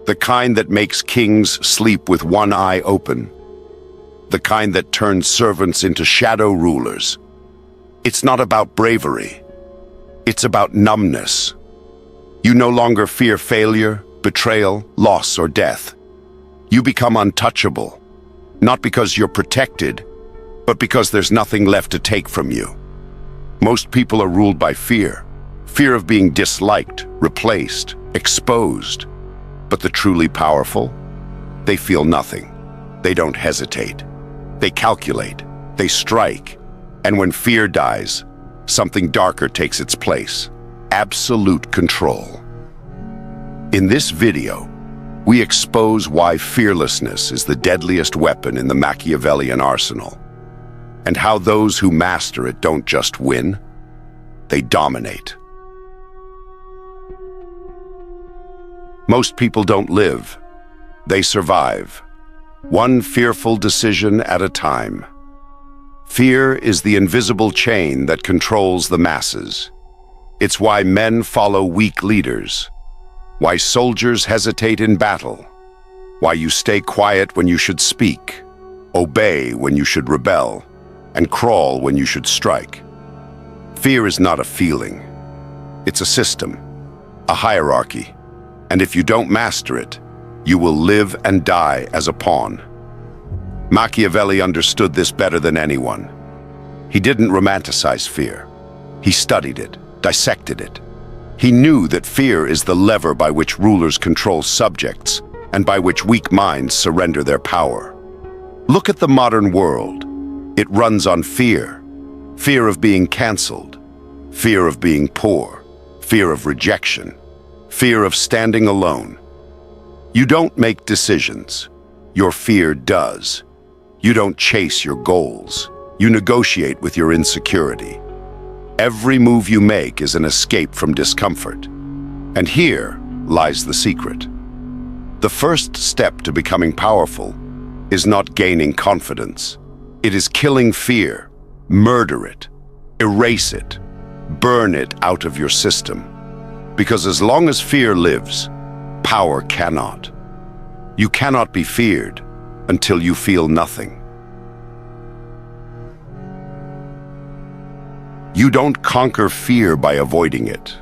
The kind that makes kings sleep with one eye open. The kind that turns servants into shadow rulers. It's not about bravery. It's about numbness. You no longer fear failure, betrayal, loss, or death. You become untouchable, not because you're protected, but because there's nothing left to take from you. Most people are ruled by fear. Fear of being disliked, replaced, exposed. But the truly powerful, they feel nothing. They don't hesitate. They calculate. They strike. And when fear dies, something darker takes its place. Absolute control. In this video, we expose why fearlessness is the deadliest weapon in the Machiavellian arsenal, and how those who master it don't just win, they dominate. Most people don't live, they survive, one fearful decision at a time. Fear is the invisible chain that controls the masses. It's why men follow weak leaders, why soldiers hesitate in battle, why you stay quiet when you should speak, obey when you should rebel, and crawl when you should strike. Fear is not a feeling. It's a system, a hierarchy, and if you don't master it, you will live and die as a pawn. Machiavelli understood this better than anyone. He didn't romanticize fear. He studied it, dissected it. He knew that fear is the lever by which rulers control subjects and by which weak minds surrender their power. Look at the modern world. It runs on fear. Fear of being canceled, fear of being poor, fear of rejection, fear of standing alone. You don't make decisions. Your fear does. You don't chase your goals. You negotiate with your insecurity. Every move you make is an escape from discomfort. And here lies the secret. The first step to becoming powerful is not gaining confidence. It is killing fear, murder it, erase it, burn it out of your system. Because as long as fear lives, power cannot. You cannot be feared until you feel nothing. You don't conquer fear by avoiding it.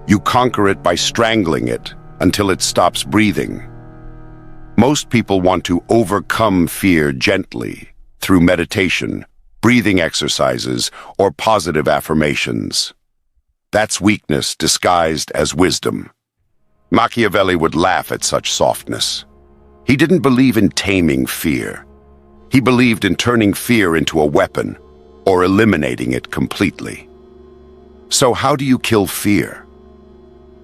You conquer it by strangling it until it stops breathing. Most people want to overcome fear gently through meditation, breathing exercises, or positive affirmations. That's weakness disguised as wisdom. Machiavelli would laugh at such softness. He didn't believe in taming fear. He believed in turning fear into a weapon or eliminating it completely. So how do you kill fear?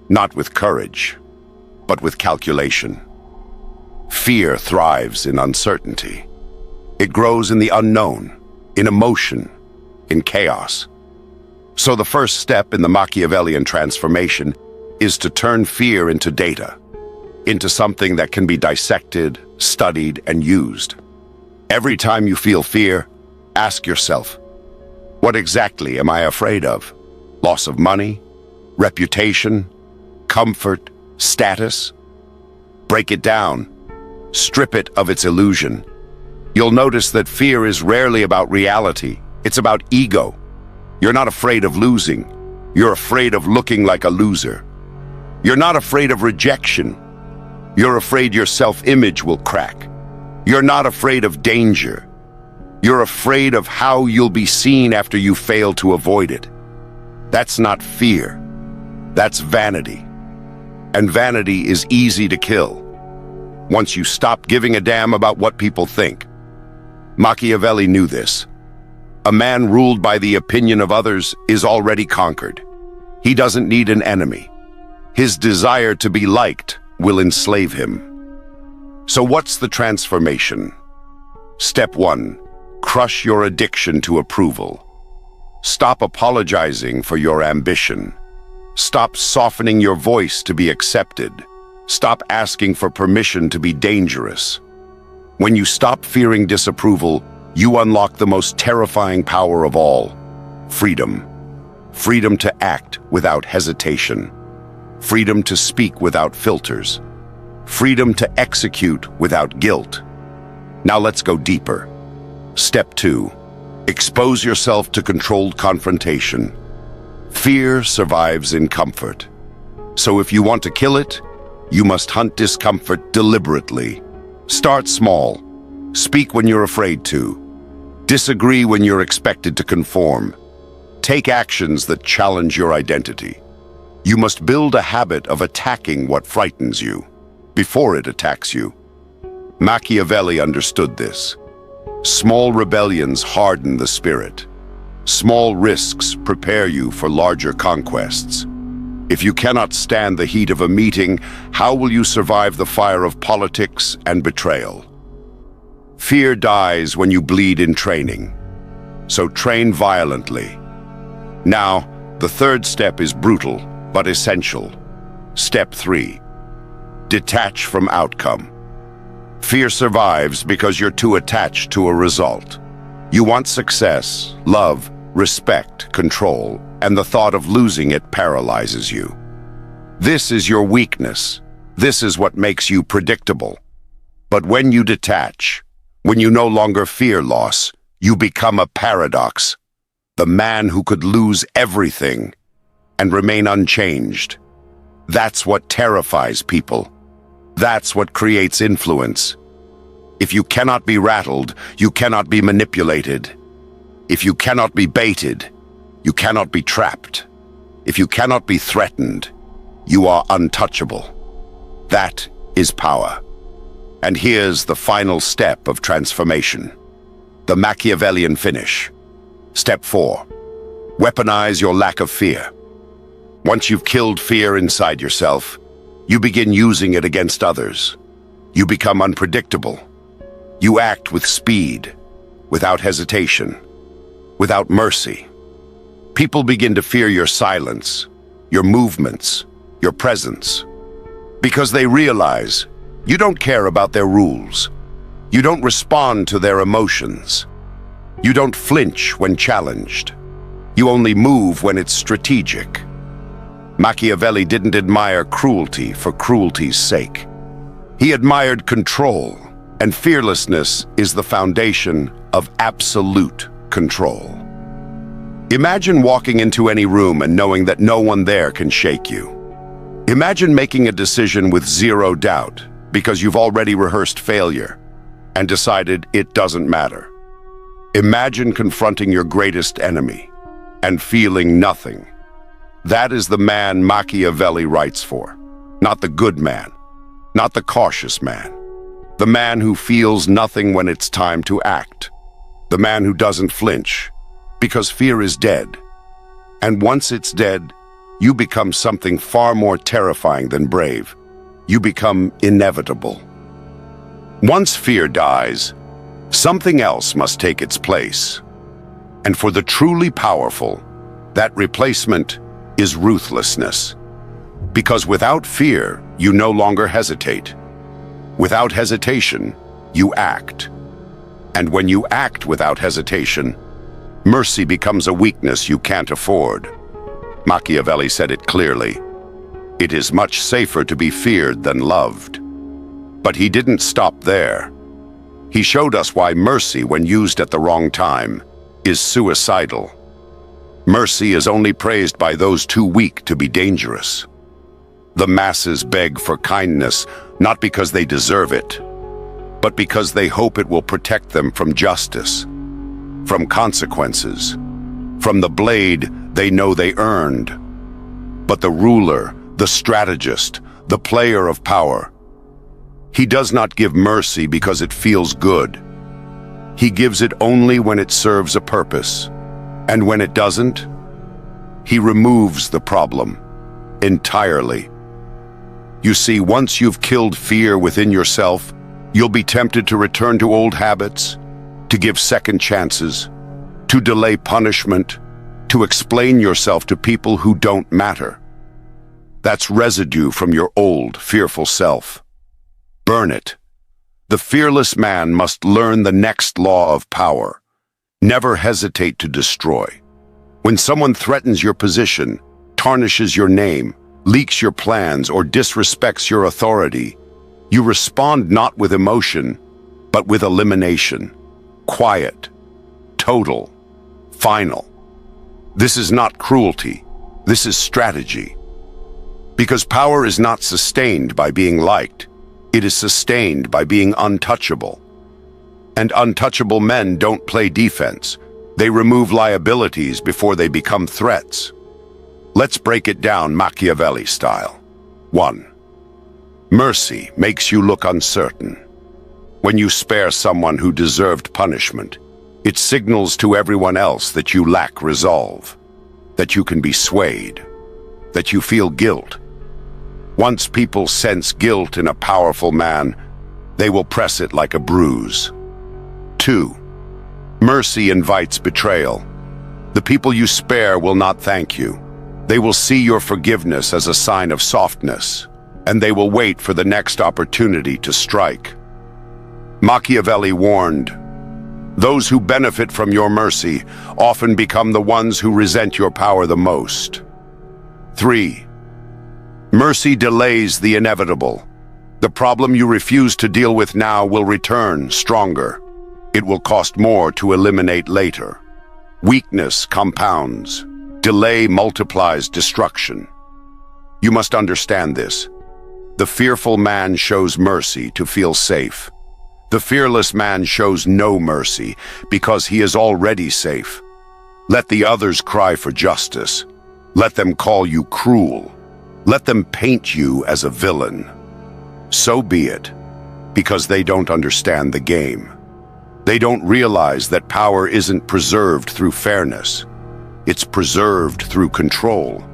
Not with courage, but with calculation. Fear thrives in uncertainty. It grows in the unknown, in emotion, in chaos. So the first step in the Machiavellian transformation is to turn fear into data, into something that can be dissected, studied, and used. Every time you feel fear, ask yourself, what exactly am I afraid of? Loss of money, reputation, comfort, status? Break it down. Strip it of its illusion. You'll notice that fear is rarely about reality. It's about ego. You're not afraid of losing. You're afraid of looking like a loser. You're not afraid of rejection. You're afraid your self-image will crack. You're not afraid of danger. You're afraid of how you'll be seen after you fail to avoid it. That's not fear. That's vanity. And vanity is easy to kill once you stop giving a damn about what people think. Machiavelli knew this. A man ruled by the opinion of others is already conquered. He doesn't need an enemy. His desire to be liked will enslave him. So what's the transformation? Step 1, crush your addiction to approval. Stop apologizing for your ambition. Stop softening your voice to be accepted. Stop asking for permission to be dangerous. When you stop fearing disapproval, you unlock the most terrifying power of all, freedom. Freedom to act without hesitation. Freedom to speak without filters. freedom to execute without guilt. Now let's go deeper. Step 2. Expose yourself to controlled confrontation. Fear survives in comfort. So if you want to kill it, you must hunt discomfort deliberately. Start small. Speak when you're afraid to. Disagree when you're expected to conform. Take actions that challenge your identity. You must build a habit of attacking what frightens you before it attacks you. Machiavelli understood this. Small rebellions harden the spirit. Small risks prepare you for larger conquests. If you cannot stand the heat of a meeting, how will you survive the fire of politics and betrayal? Fear dies when you bleed in training. So train violently. Now, the third step is brutal, but essential. Step 3. Detach from outcome. Fear survives because you're too attached to a result. You want success, love, respect, control, and the thought of losing it paralyzes you. This is your weakness. This is what makes you predictable. But when you detach, when you no longer fear loss, you become a paradox. The man who could lose everything and remain unchanged. That's what terrifies people. That's what creates influence. If you cannot be rattled, you cannot be manipulated. If you cannot be baited, you cannot be trapped. If you cannot be threatened, you are untouchable. That is power. And here's the final step of transformation. The Machiavellian finish. Step 4. Weaponize your lack of fear. Once you've killed fear inside yourself, you begin using it against others. You become unpredictable. You act with speed, without hesitation, without mercy. People begin to fear your silence, your movements, your presence, because they realize you don't care about their rules. You don't respond to their emotions. You don't flinch when challenged. You only move when it's strategic. Machiavelli didn't admire cruelty for cruelty's sake. He admired control, and fearlessness is the foundation of absolute control. Imagine walking into any room and knowing that no one there can shake you. Imagine making a decision with zero doubt because you've already rehearsed failure and decided it doesn't matter. Imagine confronting your greatest enemy and feeling nothing. That is the man Machiavelli writes for. Not the good man, not the cautious man. The man who feels nothing when it's time to act. The man who doesn't flinch, because fear is dead. And once it's dead, you become something far more terrifying than brave. You become inevitable. Once fear dies, something else must take its place. And for the truly powerful, that replacement is ruthlessness. Because without fear, you no longer hesitate. Without hesitation, you act. And when you act without hesitation, mercy becomes a weakness you can't afford. Machiavelli said it clearly. It is much safer to be feared than loved. But he didn't stop there. He showed us why mercy, when used at the wrong time, is suicidal. Mercy is only praised by those too weak to be dangerous. The masses beg for kindness, not because they deserve it, but because they hope it will protect them from justice, from consequences, from the blade they know they earned. But the ruler, the strategist, the player of power, he does not give mercy because it feels good. He gives it only when it serves a purpose. And when it doesn't, he removes the problem entirely. You see, once you've killed fear within yourself, you'll be tempted to return to old habits, to give second chances, to delay punishment, to explain yourself to people who don't matter. That's residue from your old, fearful self. Burn it. The fearless man must learn the next law of power. Never hesitate to destroy. When someone threatens your position, tarnishes your name, leaks your plans, or disrespects your authority, You respond not with emotion, but with elimination. Quiet, total, final. This is not cruelty. This is strategy. Because power is not sustained by being liked. It is sustained by being untouchable. And untouchable men don't play defense. They remove liabilities before they become threats. Let's break it down Machiavelli style. 1. Mercy makes you look uncertain. When you spare someone who deserved punishment, it signals to everyone else that you lack resolve, that you can be swayed, that you feel guilt. Once people sense guilt in a powerful man, they will press it like a bruise. 2. Mercy invites betrayal. The people you spare will not thank you. They will see your forgiveness as a sign of softness, and they will wait for the next opportunity to strike. Machiavelli warned, "Those who benefit from your mercy often become the ones who resent your power the most." 3. Mercy delays the inevitable. The problem you refuse to deal with now will return stronger. It will cost more to eliminate later. Weakness compounds. Delay multiplies destruction. You must understand this. The fearful man shows mercy to feel safe. The fearless man shows no mercy because he is already safe. Let the others cry for justice. Let them call you cruel. Let them paint you as a villain. So be it, because they don't understand the game. They don't realize that power isn't preserved through fairness. It's preserved through control.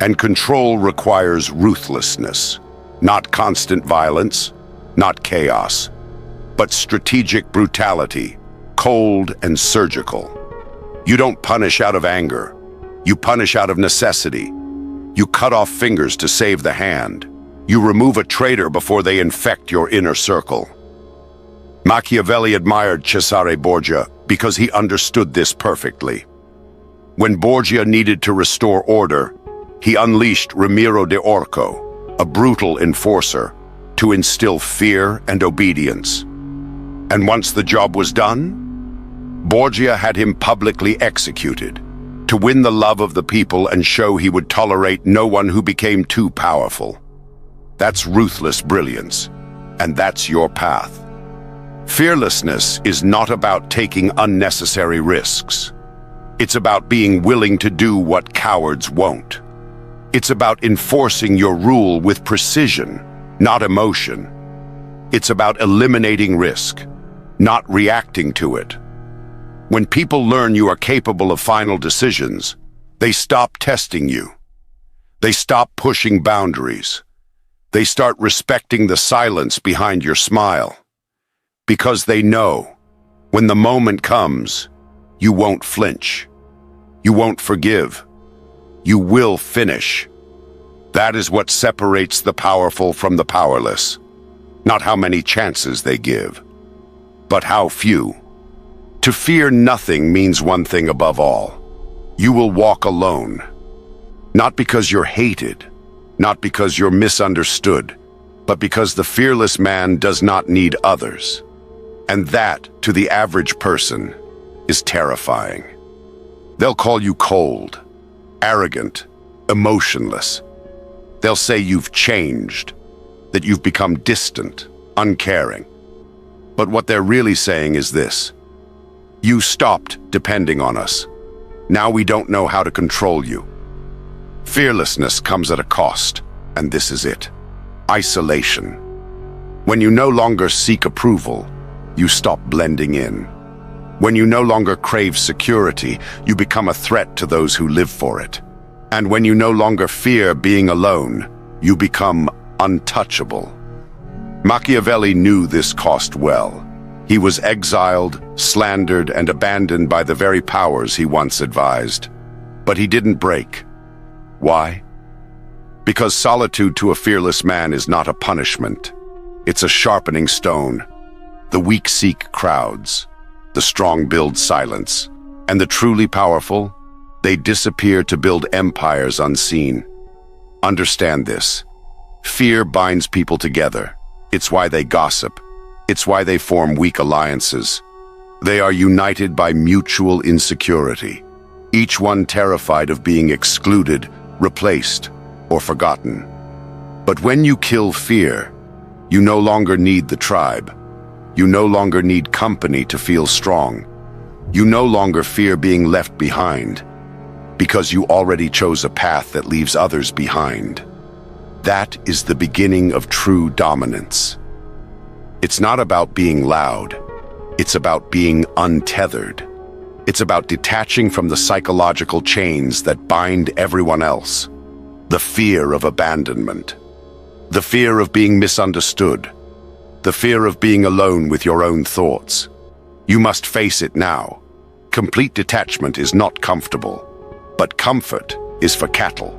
And control requires ruthlessness, not constant violence, not chaos, but strategic brutality, cold and surgical. You don't punish out of anger. You punish out of necessity. You cut off fingers to save the hand. You remove a traitor before they infect your inner circle. Machiavelli admired Cesare Borgia because he understood this perfectly. When Borgia needed to restore order, he unleashed Ramiro de Orco, a brutal enforcer, to instill fear and obedience. And once the job was done, Borgia had him publicly executed, to win the love of the people and show he would tolerate no one who became too powerful. That's ruthless brilliance, and that's your path. Fearlessness is not about taking unnecessary risks. It's about being willing to do what cowards won't. It's about enforcing your rule with precision, not emotion. It's about eliminating risk, not reacting to it. When people learn you are capable of final decisions, they stop testing you. They stop pushing boundaries. They start respecting the silence behind your smile. Because they know, when the moment comes, you won't flinch. You won't forgive. You will finish. That is what separates the powerful from the powerless. Not how many chances they give, but how few. To fear nothing means one thing above all. You will walk alone. Not because you're hated, not because you're misunderstood, but because the fearless man does not need others. And that, to the average person, is terrifying. They'll call you cold, arrogant, emotionless. They'll say you've changed, that you've become distant, uncaring. But what they're really saying is this: you stopped depending on us. Now we don't know how to control you. Fearlessness comes at a cost, and this is it: isolation. When you no longer seek approval, you stop blending in. When you no longer crave security, you become a threat to those who live for it. And when you no longer fear being alone, you become untouchable. Machiavelli knew this cost well. He was exiled, slandered, and abandoned by the very powers he once advised. But he didn't break. Why? Because solitude to a fearless man is not a punishment. It's a sharpening stone. The weak seek crowds. The strong build silence. And the truly powerful, they disappear to build empires unseen. Understand this. Fear binds people together. It's why they gossip. It's why they form weak alliances. They are united by mutual insecurity, each one terrified of being excluded, replaced, or forgotten. But when you kill fear, you no longer need the tribe. You no longer need company to feel strong. You no longer fear being left behind, because you already chose a path that leaves others behind. That is the beginning of true dominance. It's not about being loud. It's about being untethered. It's about detaching from the psychological chains that bind everyone else. The fear of abandonment. The fear of being misunderstood. The fear of being alone with your own thoughts. You must face it now. Complete detachment is not comfortable, but comfort is for cattle.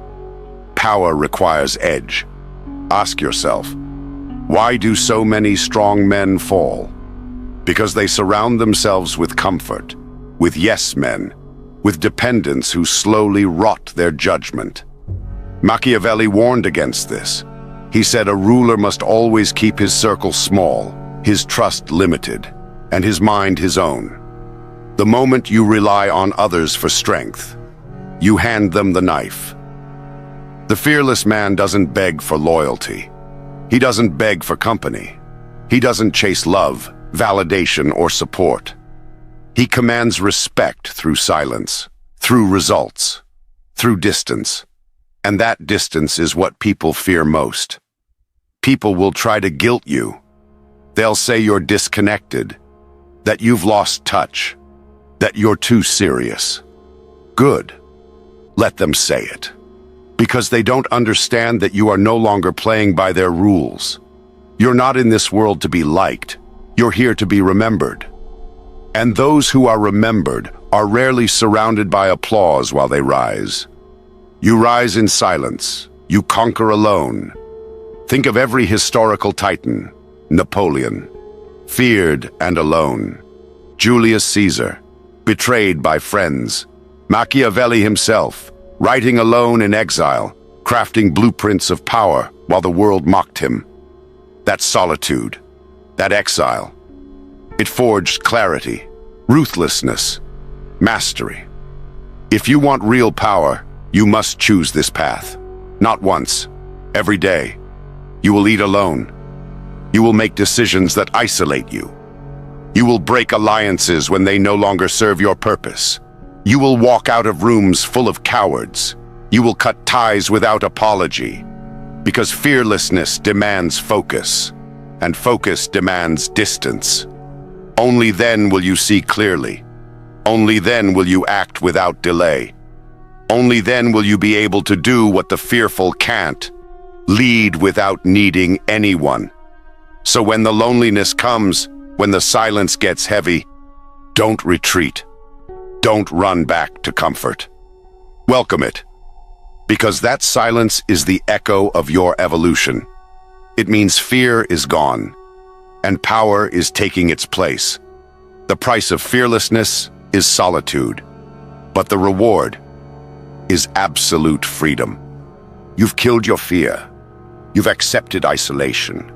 Power requires edge. Ask yourself, why do so many strong men fall? Because they surround themselves with comfort, with yes men, with dependents who slowly rot their judgment. Machiavelli warned against this. He said a ruler must always keep his circle small, his trust limited, and his mind his own. The moment you rely on others for strength, you hand them the knife. The fearless man doesn't beg for loyalty. He doesn't beg for company. He doesn't chase love, validation, or support. He commands respect through silence, through results, through distance. And that distance is what people fear most. People will try to guilt you. They'll say you're disconnected, that you've lost touch, that you're too serious. Good. Let them say it. Because they don't understand that you are no longer playing by their rules. You're not in this world to be liked. You're here to be remembered. And those who are remembered are rarely surrounded by applause while they rise. You rise in silence. You conquer alone. Think of every historical titan. Napoleon, feared and alone. Julius Caesar, betrayed by friends. Machiavelli himself, writing alone in exile, crafting blueprints of power while the world mocked him. That solitude, that exile, it forged clarity, ruthlessness, mastery. If you want real power, you must choose this path. Not once, every day. You will eat alone. You will make decisions that isolate you. You will break alliances when they no longer serve your purpose. You will walk out of rooms full of cowards. You will cut ties without apology. Because fearlessness demands focus, and focus demands distance. Only then will you see clearly. Only then will you act without delay. Only then will you be able to do what the fearful can't. Lead without needing anyone. So when the loneliness comes, when the silence gets heavy, don't retreat. Don't run back to comfort. Welcome it. Because that silence is the echo of your evolution. It means fear is gone, and power is taking its place. The price of fearlessness is solitude, but the reward is absolute freedom. You've killed your fear. You've accepted isolation.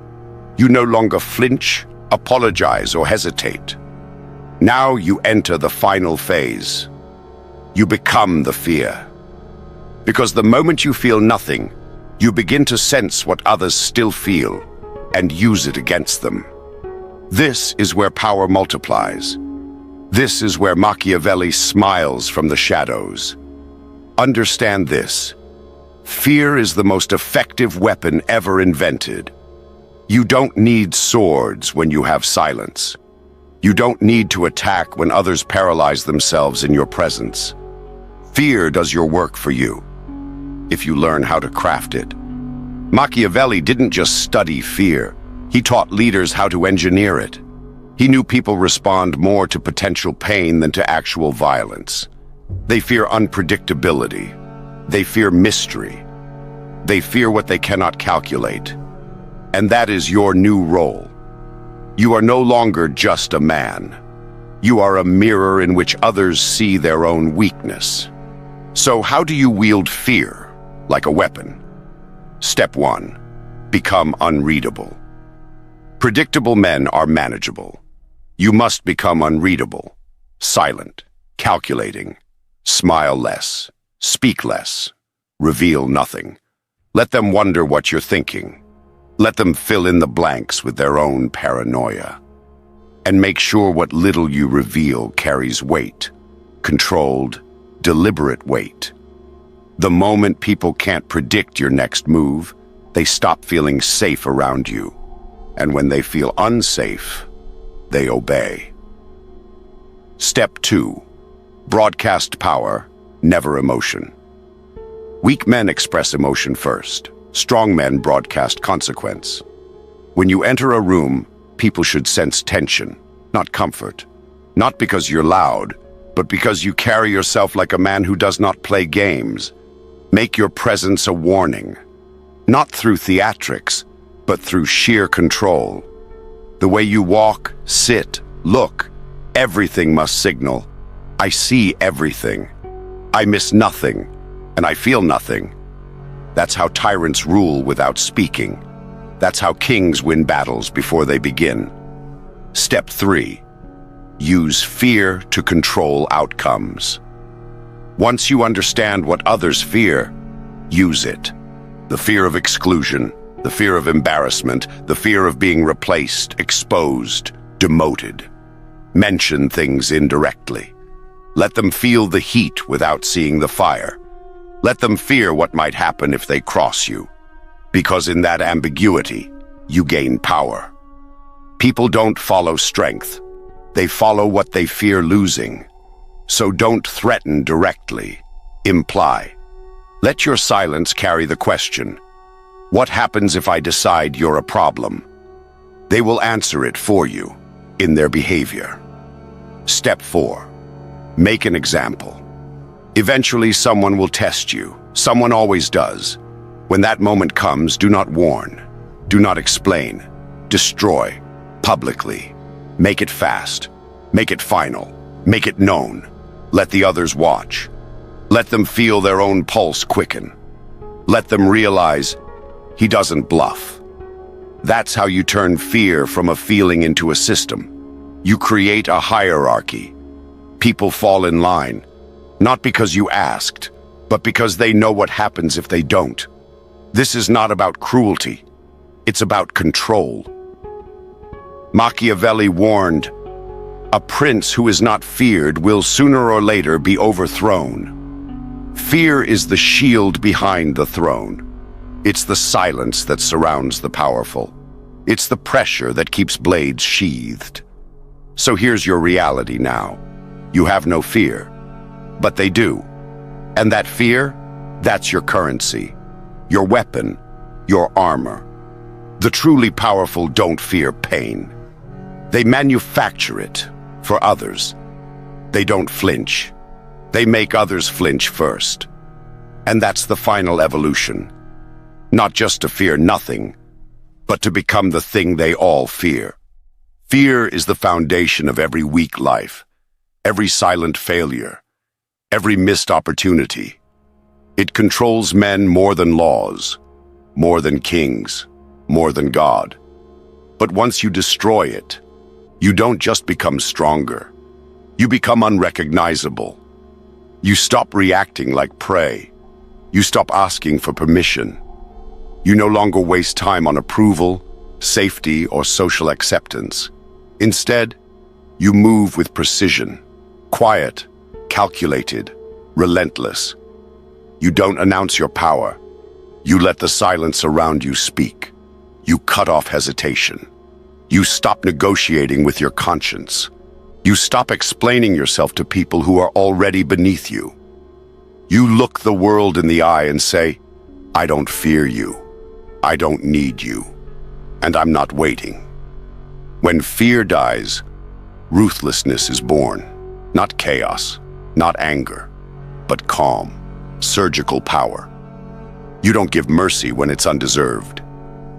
You no longer flinch, apologize, or hesitate. Now you enter the final phase. You become the fear. Because the moment you feel nothing, you begin to sense what others still feel and use it against them. This is where power multiplies. This is where Machiavelli smiles from the shadows. Understand this. Fear is the most effective weapon ever invented. You don't need swords when you have silence. You don't need to attack when others paralyze themselves in your presence. Fear does your work for you, if you learn how to craft it. Machiavelli didn't just study fear. He taught leaders how to engineer it. He knew people respond more to potential pain than to actual violence. They fear unpredictability. They fear mystery. They fear what they cannot calculate. And that is your new role. You are no longer just a man. You are a mirror in which others see their own weakness. So how do you wield fear like a weapon? Step 1. Become unreadable. Predictable men are manageable. You must become unreadable, silent, calculating, smile less, speak less, reveal nothing. Let them wonder what you're thinking. Let them fill in the blanks with their own paranoia. And make sure what little you reveal carries weight, controlled, deliberate weight. The moment people can't predict your next move, they stop feeling safe around you. And when they feel unsafe, they obey. Step 2. Broadcast power, never emotion. Weak men express emotion first. Strong men broadcast consequence. When you enter a room, people should sense tension, not comfort. Not because you're loud, but because you carry yourself like a man who does not play games. Make your presence a warning. Not through theatrics, but through sheer control. The way you walk, sit, look, everything must signal, I see everything. I miss nothing, and I feel nothing. That's how tyrants rule without speaking. That's how kings win battles before they begin. Step 3. Use fear to control outcomes. Once you understand what others fear, use it. The fear of exclusion, the fear of embarrassment, the fear of being replaced, exposed, demoted. Mention things indirectly. Let them feel the heat without seeing the fire. Let them fear what might happen if they cross you. Because in that ambiguity, you gain power. People don't follow strength. They follow what they fear losing. So don't threaten directly. Imply. Let your silence carry the question. What happens if I decide you're a problem? They will answer it for you, in their behavior. Step 4. Make an example. Eventually, someone will test you. Someone always does. When that moment comes, do not warn. Do not explain. Destroy. Publicly. Make it fast. Make it final. Make it known. Let the others watch. Let them feel their own pulse quicken. Let them realize he doesn't bluff. That's how you turn fear from a feeling into a system. You create a hierarchy. People fall in line, not because you asked, but because they know what happens if they don't. This is not about cruelty. It's about control. Machiavelli warned, "A prince who is not feared will sooner or later be overthrown." Fear is the shield behind the throne. It's the silence that surrounds the powerful. It's the pressure that keeps blades sheathed. So here's your reality now. You have no fear, but they do. And that fear, that's your currency, your weapon, your armor. The truly powerful don't fear pain. They manufacture it for others. They don't flinch. They make others flinch first. And that's the final evolution. Not just to fear nothing, but to become the thing they all fear. Fear is the foundation of every weak life, every silent failure, every missed opportunity. It controls men more than laws, more than kings, more than God. But once you destroy it, you don't just become stronger. You become unrecognizable. You stop reacting like prey. You stop asking for permission. You no longer waste time on approval, safety, or social acceptance. Instead, you move with precision, quiet, calculated, relentless. You don't announce your power. You let the silence around you speak. You cut off hesitation. You stop negotiating with your conscience. You stop explaining yourself to people who are already beneath you. You look the world in the eye and say, I don't fear you. I don't need you. And I'm not waiting. When fear dies, ruthlessness is born. Not chaos, not anger, but calm, surgical power. You don't give mercy when it's undeserved.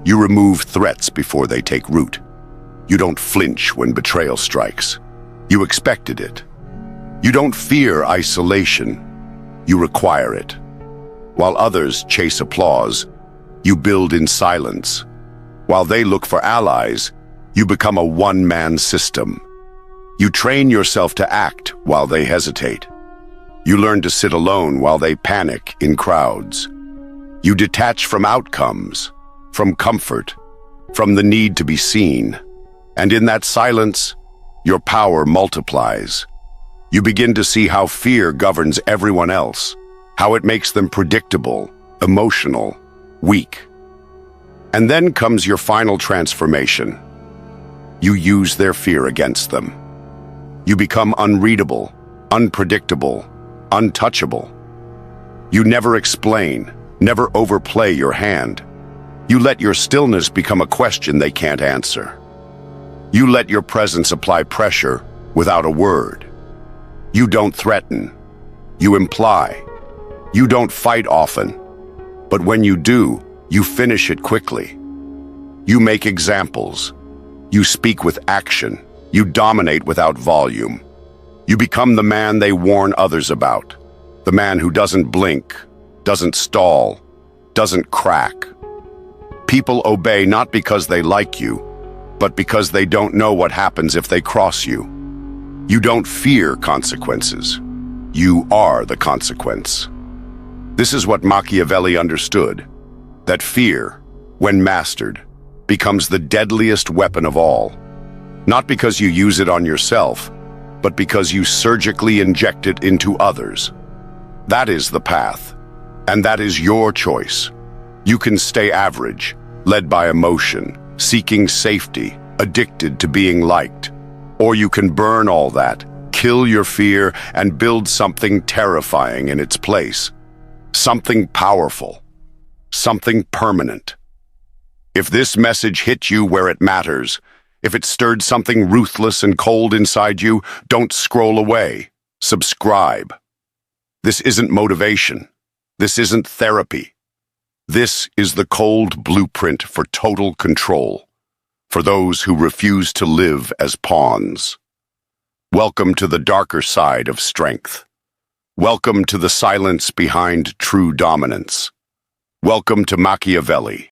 You remove threats before they take root. You don't flinch when betrayal strikes. You expected it. You don't fear isolation. You require it. While others chase applause, you build in silence. While they look for allies, You become a one-man system. You train yourself to act while they hesitate. You learn to sit alone while they panic in crowds. You detach from outcomes, from comfort, from the need to be seen. And in that silence, your power multiplies. You begin to see how fear governs everyone else, how it makes them predictable, emotional, weak. And then comes your final transformation. You use their fear against them. You become unreadable, unpredictable, untouchable. You never explain, never overplay your hand. You let your stillness become a question they can't answer. You let your presence apply pressure without a word. You don't threaten. You imply. You don't fight often. But when you do, you finish it quickly. You make examples. You speak with action. You dominate without volume. You become the man they warn others about. The man who doesn't blink, doesn't stall, doesn't crack. People obey not because they like you, but because they don't know what happens if they cross you. You don't fear consequences. You are the consequence. This is what Machiavelli understood, that fear, when mastered, becomes the deadliest weapon of all. Not because you use it on yourself, but because you surgically inject it into others. That is the path, and that is your choice. You can stay average, led by emotion, seeking safety, addicted to being liked. Or you can burn all that, kill your fear, and build something terrifying in its place. Something powerful. Something permanent. If this message hit you where it matters, if it stirred something ruthless and cold inside you, don't scroll away. Subscribe. This isn't motivation. This isn't therapy. This is the cold blueprint for total control, for those who refuse to live as pawns. Welcome to the darker side of strength. Welcome to the silence behind true dominance. Welcome to Machiavelli.